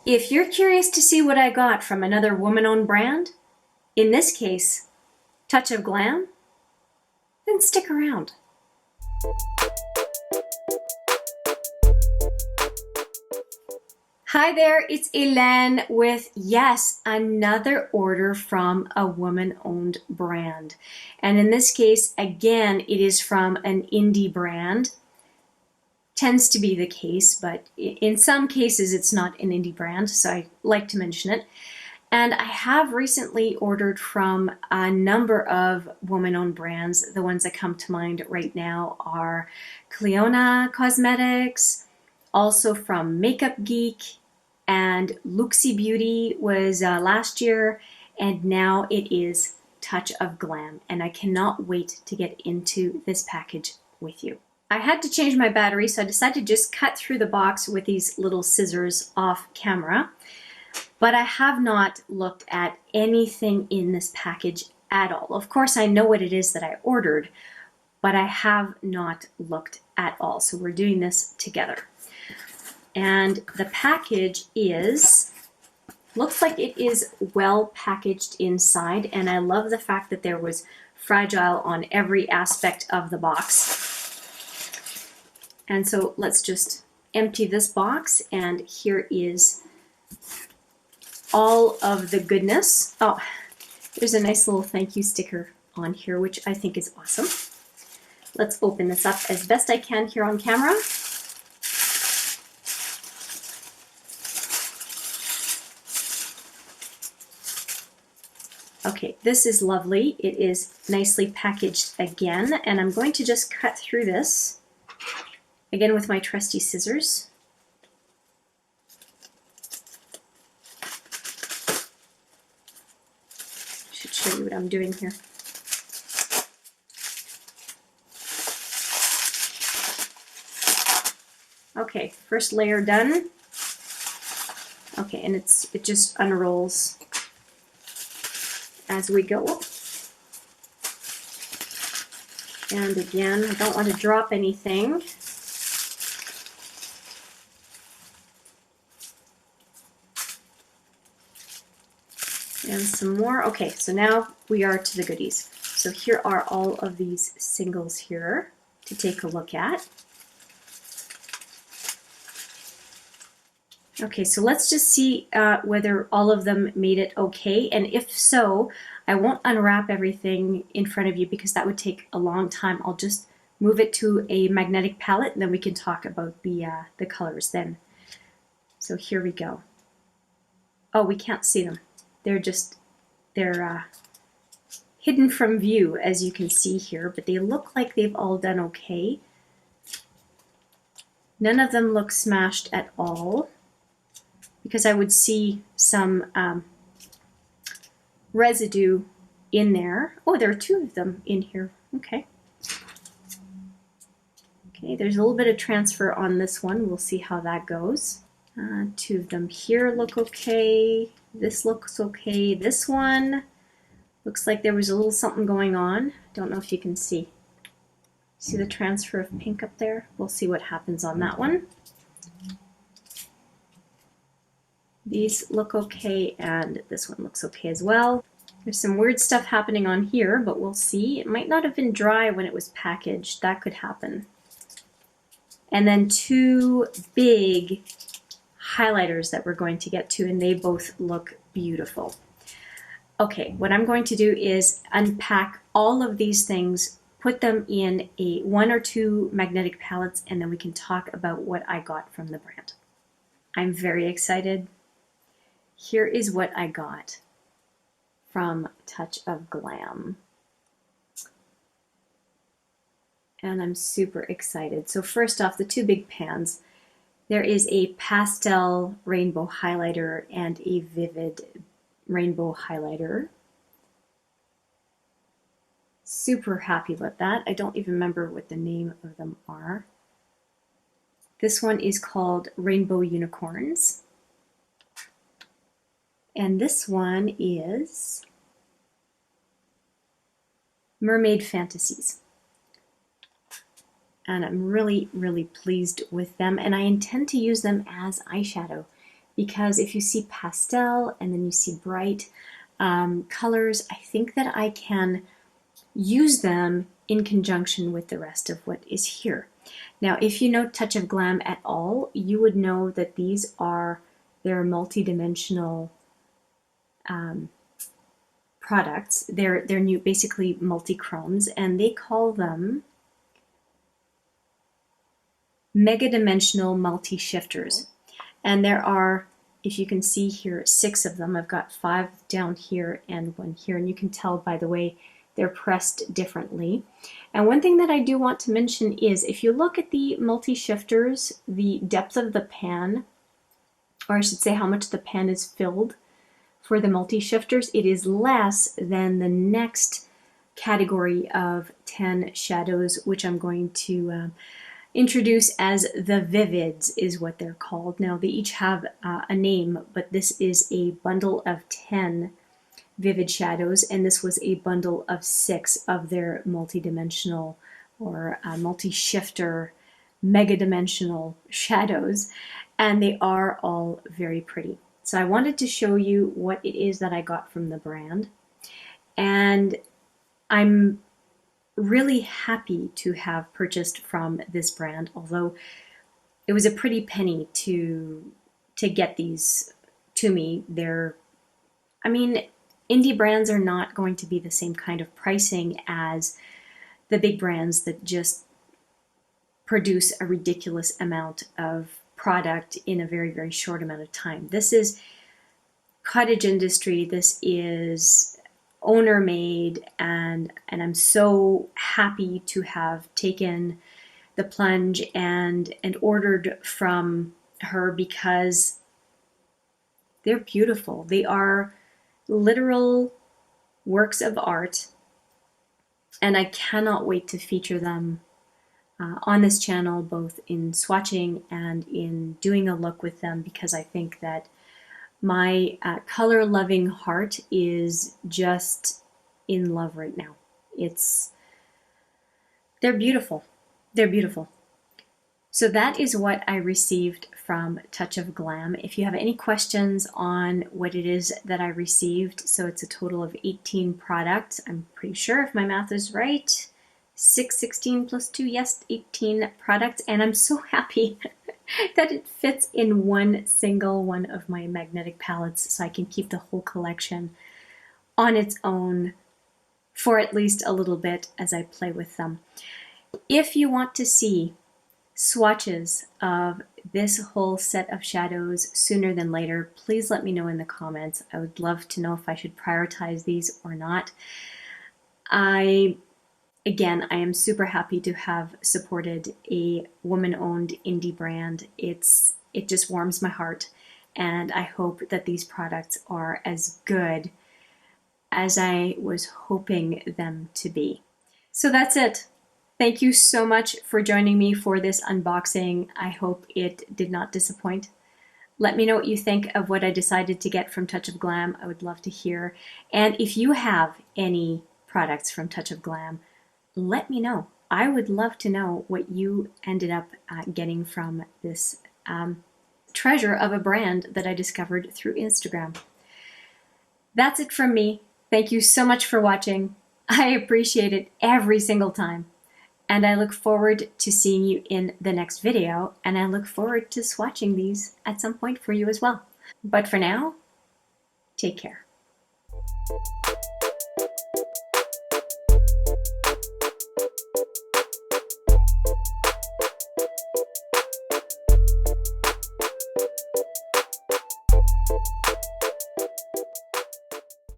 If you're curious to see what I got from another woman-owned brand, in this case, Touch of Glam, then stick around. Hi there, it's Hélène with, yes, another order from a woman-owned brand. And in this case, again, it is from an indie brand. Tends to be the case, but in some cases it's not an indie brand, so I like to mention it. And I have recently ordered from a number of woman-owned brands. The ones that come to mind right now are Clionadh Cosmetics, also from Makeup Geek, and Looxi Beauty was last year, and now it is Touch of Glam, and I cannot wait to get into this package with you. I had to change my battery, so I decided to just cut through the box with these little scissors off camera, but I have not looked at anything in this package at all. Of course, I know what it is that I ordered, but I have not looked at all, so we're doing this together. And the package looks like it is well packaged inside, and I love the fact that there was fragile on every aspect of the box. And so let's just empty this box, and here is all of the goodness. Oh, there's a nice little thank you sticker on here, which I think is awesome. Let's open this up as best I can here on camera. Okay, this is lovely. It is nicely packaged again, and I'm going to just cut through this, again with my trusty scissors. Should show you what I'm doing here. Okay, first layer done. Okay, and it just unrolls as we go. And again, I don't want to drop anything. And some more. Okay, so now we are to the goodies. So here are all of these singles here to take a look at. Okay, so let's just see whether all of them made it okay, and if so, I won't unwrap everything in front of you because that would take a long time. I'll just move it to a magnetic palette, and then we can talk about the colors then. So here we go. Oh, we can't see them. They're hidden from view, as you can see here, but they look like they've all done okay. None of them look smashed at all, because I would see some residue in there. Oh, there are two of them in here. Okay. Okay, there's a little bit of transfer on this one. We'll see how that goes. Two of them here look okay. This looks okay. This one looks like there was a little something going on. Don't know if you can see. See the transfer of pink up there? We'll see what happens on that one. These look okay, and this one looks okay as well. There's some weird stuff happening on here, but we'll see. It might not have been dry when it was packaged. That could happen. And then two big highlighters that we're going to get to, and they both look beautiful. Okay, what I'm going to do is unpack all of these things, put them in one or two magnetic palettes, and then we can talk about what I got from the brand. I'm very excited. Here is what I got from Touch of Glam. And I'm super excited. So first off, the two big pans. There is a pastel rainbow highlighter and a vivid rainbow highlighter. Super happy about that. I don't even remember what the name of them are. This one is called Rainbow Unicorns. And this one is Mermaid Fantasies. And I'm really, really pleased with them. And I intend to use them as eyeshadow because if you see pastel and then you see bright colors, I think that I can use them in conjunction with the rest of what is here. Now, if you know Touch of Glam at all, you would know that these are their multi-dimensional products. They're new, basically multi-chromes, and they call them mega dimensional multi-shifters. And there are, if you can see here, 6 of them. I've got 5 down here and 1 here, and you can tell by the way they're pressed differently. And one thing that I do want to mention is if you look at the multi-shifters, the depth of the pan, or I should say how much the pan is filled for the multi-shifters, it is less than the next category of 10 shadows, which I'm going to introduce as the Vivids is what they're called. Now they each have a name, but this is a bundle of 10 vivid shadows, and this was a bundle of 6 of their multi-dimensional or multi-shifter mega dimensional shadows, and they are all very pretty. So I wanted to show you what it is that I got from the brand, and I'm really happy to have purchased from this brand, although it was a pretty penny to get these to me. I mean, indie brands are not going to be the same kind of pricing as the big brands that just produce a ridiculous amount of product in a very, very short amount of time. This is cottage industry. This is owner made, and I'm so happy to have taken the plunge and ordered from her because they're beautiful. They are literal works of art, and I cannot wait to feature them on this channel, both in swatching and in doing a look with them, because I think that my color loving heart is just in love right now. They're beautiful. They're beautiful. So that is what I received from Touch of Glam. If you have any questions on what it is that I received, so it's a total of 18 products. I'm pretty sure if my math is right, 16 plus 2, yes, 18 products. And I'm so happy that it fits in one single one of my magnetic palettes, so I can keep the whole collection on its own for at least a little bit as I play with them. If you want to see swatches of this whole set of shadows sooner than later, please let me know in the comments. I would love to know if I should prioritize these or not. Again, I am super happy to have supported a woman-owned indie brand. It just warms my heart, and I hope that these products are as good as I was hoping them to be. So that's it. Thank you so much for joining me for this unboxing. I hope it did not disappoint. Let me know what you think of what I decided to get from Touch of Glam. I would love to hear. And if you have any products from Touch of Glam, let me know. I would love to know what you ended up getting from this treasure of a brand that I discovered through Instagram. That's it from me. Thank you so much for watching. I appreciate it every single time. And I look forward to seeing you in the next video, and I look forward to swatching these at some point for you as well. But for now, take care.